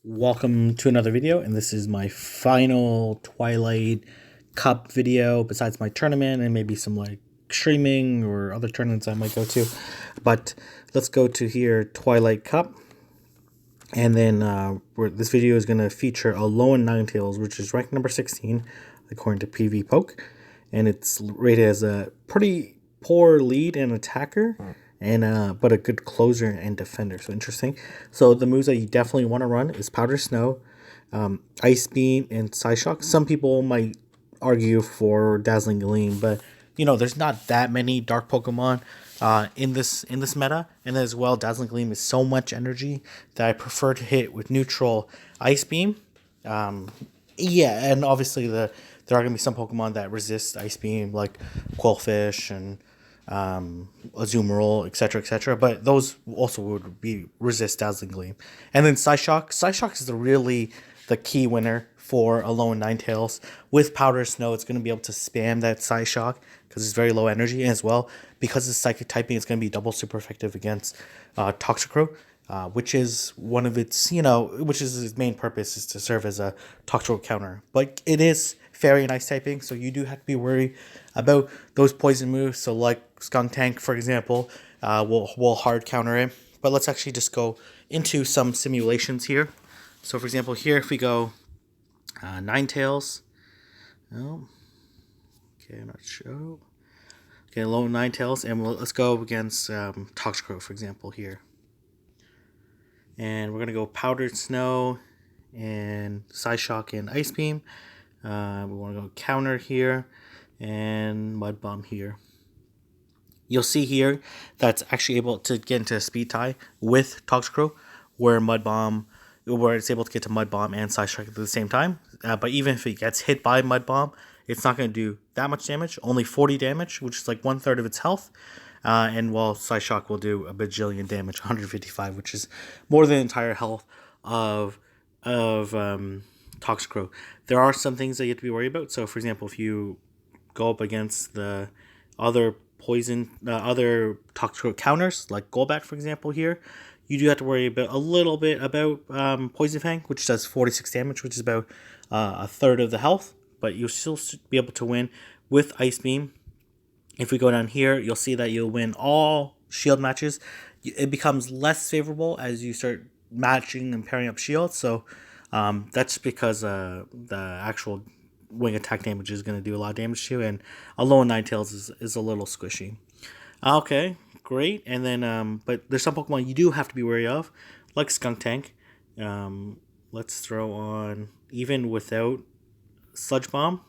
Welcome to another video, and this is my final Twilight Cup video besides my tournament and maybe some like streaming or other tournaments I might go to. But let's go to here, Twilight Cup. And then this video is going to feature Alone Ninetales, which is ranked number 16 according to PV Poke. And it's rated as a pretty poor lead and attacker. And but a good closer and defender, so interesting. So the moves that you definitely want to run is Powder Snow, Ice Beam, and Psy Shock. Some people might argue for Dazzling Gleam, but you know there's not that many Dark Pokemon in this meta, and as well Dazzling Gleam is so much energy that I prefer to hit with neutral Ice Beam. Yeah, and obviously there are gonna be some Pokemon that resist Ice Beam, like Quillfish and Azumarill, etc., but those also would be resist Dazzling Gleam. And then Psyshock is the key winner for Alone Ninetales. With Powder Snow, it's going to be able to spam that Psyshock because it's very low energy, and as well because it's psychic typing, it's going to be double super effective against Toxicroak, which is one of its, which is its main purpose, is to serve as a Toxicroak counter. But it is Fairy and Ice typing, so you do have to be worried about those poison moves. So like Skunk Tank, for example, will hard counter it. But let's actually just go into some simulations here. So for example, here if we go Ninetales. Oh, okay, I'm not sure. Okay, low Ninetales, and let's go against Toxicroak, for example, here. And we're gonna go Powdered Snow and Psyshock and Ice Beam. We want to go counter here and Mud Bomb here. You'll see here that's actually able to get into a speed tie with Toxicroak, where it's able to get to Mud Bomb and Psyshock at the same time. But even if it gets hit by Mud Bomb, it's not going to do that much damage, only 40 damage, which is like 1/3 of its health. And while Psyshock will do a bajillion damage, 155, which is more than the entire health of Toxicroak. There are some things that you have to be worried about. So, for example, if you go up against the other other Toxicroak counters, like Golbat, for example, here, you do have to worry a little bit about Poison Fang, which does 46 damage, which is about 1/3 of the health. But you'll still be able to win with Ice Beam. If we go down here, you'll see that you'll win all shield matches. It becomes less favorable as you start matching and pairing up shields. So that's because the actual wing attack damage is going to do a lot of damage to you, and Alone Ninetales is a little squishy. Okay, great. And then, but there's some Pokemon you do have to be wary of, like Skunk Tank. Let's throw on, even without Sludge Bomb,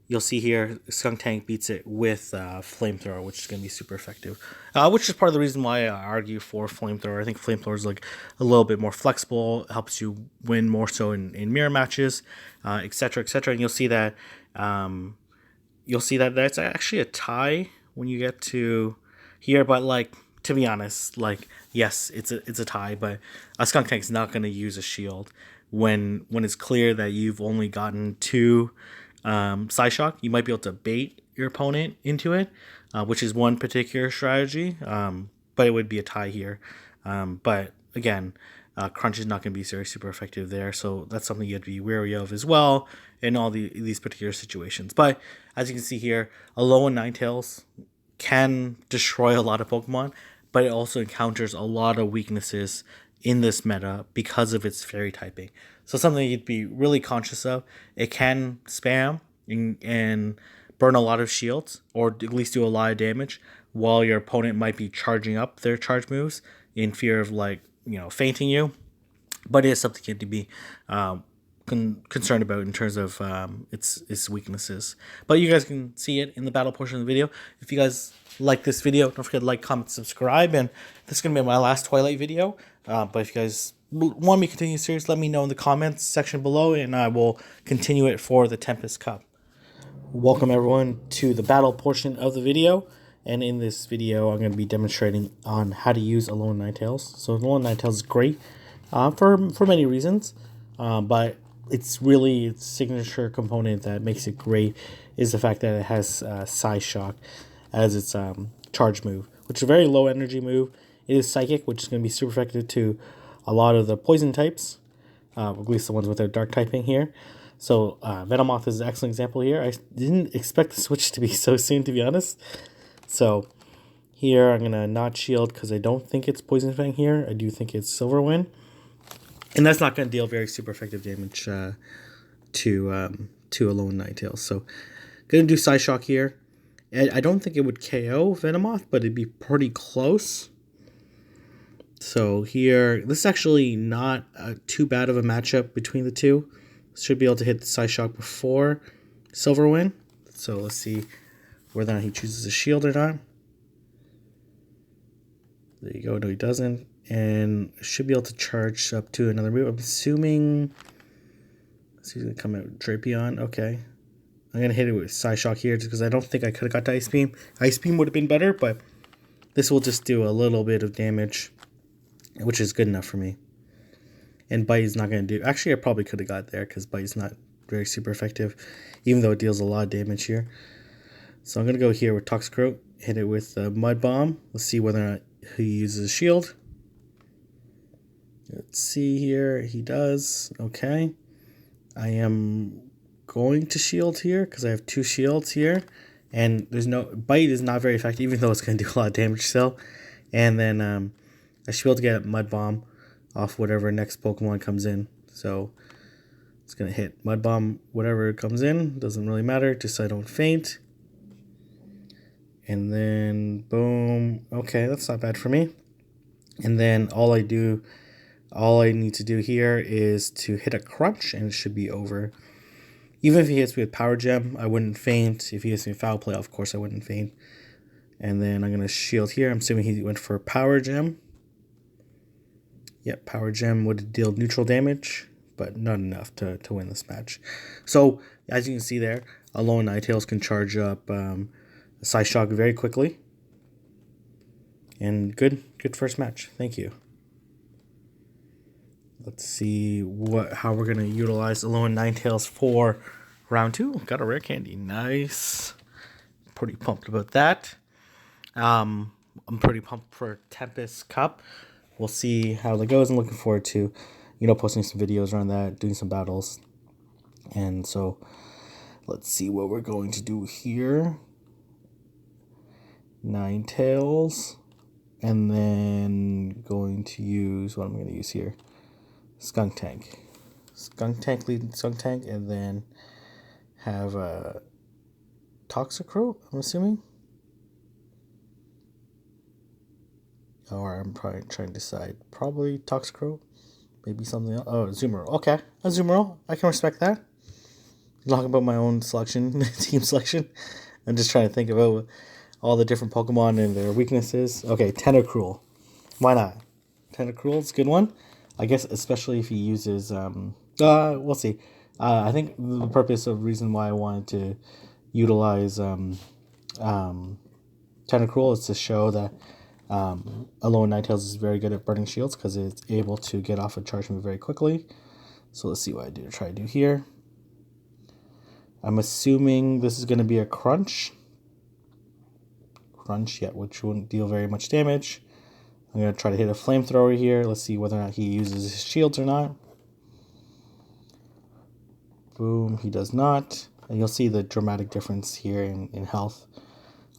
you'll see here Skunk Tank beats it with Flamethrower, which is going to be super effective. Which is part of the reason why I argue for Flamethrower. I think Flamethrower is like a little bit more flexible, helps you win more so in mirror matches, etc., etc. And you'll see that that's actually a tie when you get to here. But like, to be honest, like, yes, it's a tie, but a Skunk Tank's not going to use a shield when it's clear that you've only gotten 2 Psyshock. You might be able to bait your opponent into it, which is one particular strategy, but it would be a tie here. But again, Crunch is not going to be super effective there, so that's something you have to be wary of as well in all these particular situations. But as you can see here, Alone Ninetales can destroy a lot of Pokemon, but it also encounters a lot of weaknesses in this meta because of its fairy typing. So something you'd be really conscious of. It can spam and burn a lot of shields, or at least do a lot of damage, while your opponent might be charging up their charge moves in fear of, like, fainting you. But it is something you have to be concerned about in terms of its weaknesses. But you guys can see it in the battle portion of the video. If you guys like this video, don't forget to like, comment, subscribe, and this is going to be my last Twilight video. But if you guys want me to continue the series, let me know in the comments section below, and I will continue it for the Tempest Cup. Welcome everyone to the battle portion of the video, and in this video I'm going to be demonstrating on how to use Alone Ninetales. So Alone Ninetales is great for many reasons, but it's really its signature component that makes it great is the fact that it has Psyshock as its charge move, which is a very low energy move. It is psychic, which is going to be super effective to a lot of the poison types, at least the ones with their dark typing here. So Venomoth is an excellent example here. I didn't expect the switch to be so soon, to be honest. So here I'm going to not shield because I don't think it's Poison Fang here. I do think it's Silverwind. And that's not going to deal very super effective damage to a lone Ninetales. So going to do Psy Shock here. I don't think it would KO Venomoth, but it'd be pretty close. So here, this is actually not too bad of a matchup between the two. Should be able to hit the Psy Shock before Silverwind. So let's see whether or not he chooses a shield or not. There you go. No, he doesn't. And should be able to charge up to another move. I'm assuming he's going to come out with Drapion. Okay. I'm going to hit it with Psy Shock here just because I don't think I could have got to Ice Beam. Ice Beam would have been better, but this will just do a little bit of damage, which is good enough for me. And Bite is not going to do... Actually, I probably could have got there because Bite is not very super effective, even though it deals a lot of damage here. So I'm going to go here with Toxicroak, hit it with Mud Bomb. Let's see whether or not he uses a shield. Let's see here. He does. Okay. I am going to shield here because I have 2 shields here. And there's no... Bite is not very effective, even though it's going to do a lot of damage still. And then I should be able to get Mud Bomb off whatever next Pokemon comes in. So it's going to hit Mud Bomb whatever comes in. Doesn't really matter, just so I don't faint. And then boom. Okay, that's not bad for me. And then all I need to do here is to hit a Crunch and it should be over. Even if he hits me with Power Gem, I wouldn't faint. If he hits me with Foul Play, of course I wouldn't faint. And then I'm going to shield here. I'm assuming he went for Power Gem. Yep, Power Gem would deal neutral damage, but not enough to win this match. So, as you can see there, a lone Ninetales can charge up a Psy Shock very quickly. And good first match. Thank you. Let's see how we're going to utilize the lone Ninetales for round 2. Got a rare candy. Nice. Pretty pumped about that. I'm pretty pumped for Tempest Cup. We'll see how that goes. I'm looking forward to, posting some videos around that, doing some battles. And so, let's see what we're going to do here. Ninetales. And then going to use, what I'm going to use here? Skunk Tank. Skunk Tank, lead Skunk Tank, and then have a Toxicroak, I'm assuming. Or I'm probably trying to decide. Probably Toxicroak. Maybe something else. Oh, Azumarill. Okay, Azumarill. I can respect that. Talking about my own selection, team selection. I'm just trying to think about all the different Pokemon and their weaknesses. Okay, Tentacruel. Why not? Tentacruel's a good one. I guess especially if he uses... we'll see. I think the reason why I wanted to utilize Tentacruel is to show that a lone Ninetales is very good at burning shields because it's able to get off a charge move very quickly. So let's see what I try to do here. I'm assuming this is going to be a Crunch. Which wouldn't deal very much damage. I'm going to try to hit a Flamethrower here. Let's see whether or not he uses his shields or not. Boom, he does not. And you'll see the dramatic difference here in health.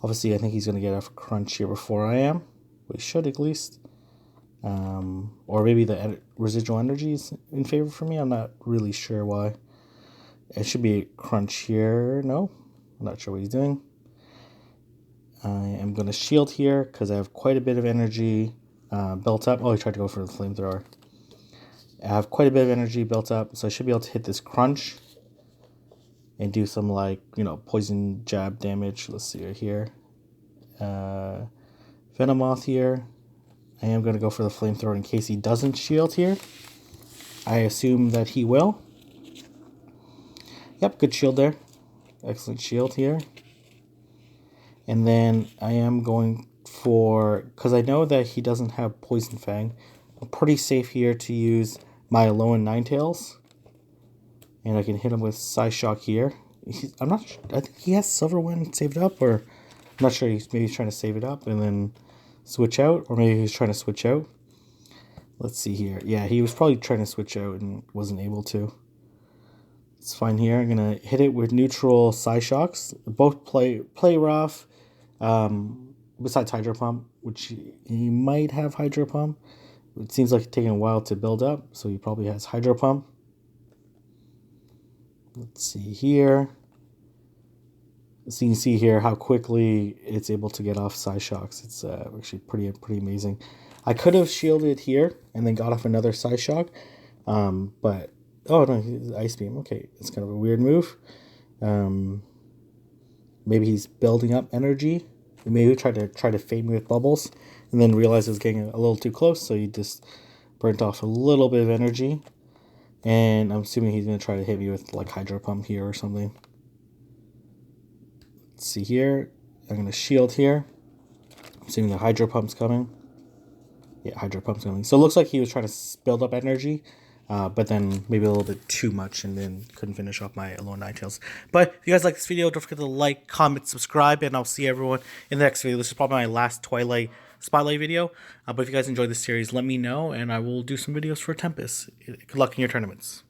Obviously, I think he's going to get off a Crunch here before I am. We should at least. Or maybe the residual energy is in favor for me. I'm not really sure why. It should be a Crunch here. No, I'm not sure what he's doing. I am going to shield here because I have quite a bit of energy built up. Oh, he tried to go for the Flamethrower. I have quite a bit of energy built up, so I should be able to hit this Crunch and do some, poison jab damage. Let's see right here. Venomoth here. I am going to go for the Flamethrower in case he doesn't shield here. I assume that he will. Yep, good shield there. Excellent shield here. And then I am going for... Because I know that he doesn't have Poison Fang. I'm pretty safe here to use my lone Ninetales. And I can hit him with Psy Shock here. I'm not sure. I think he has Silverwind saved up. Or I'm not sure. Maybe he's trying to save it up and then switch out. Or maybe he's trying to switch out. Let's see here. Yeah, he was probably trying to switch out and wasn't able to. It's fine here. I'm gonna hit it with neutral Psyshocks. Both play rough. Besides Hydro Pump, which he might have Hydro Pump. It seems like it's taking a while to build up, so he probably has Hydro Pump. Let's see here. So you can see here how quickly it's able to get off Psyshocks. It's actually pretty amazing. I could have shielded here and then got off another Psyshock, but oh no, Ice Beam. Okay, it's kind of a weird move. Maybe he's building up energy. Maybe try to fade me with bubbles, and then realize it's getting a little too close, so he just burnt off a little bit of energy. And I'm assuming he's gonna try to hit me with like Hydro Pump here or something. Let's see here. I'm gonna shield here. I'm assuming the Hydro Pump's coming. Yeah, Hydro Pump's coming. So it looks like he was trying to build up energy, but then maybe a little bit too much, and then couldn't finish off my Alone Ninetales. But if you guys like this video, don't forget to like, comment, subscribe, and I'll see everyone in the next video. This is probably my last Twilight Spotlight video. But if you guys enjoyed this series, let me know, and I will do some videos for Tempest. Good luck in your tournaments.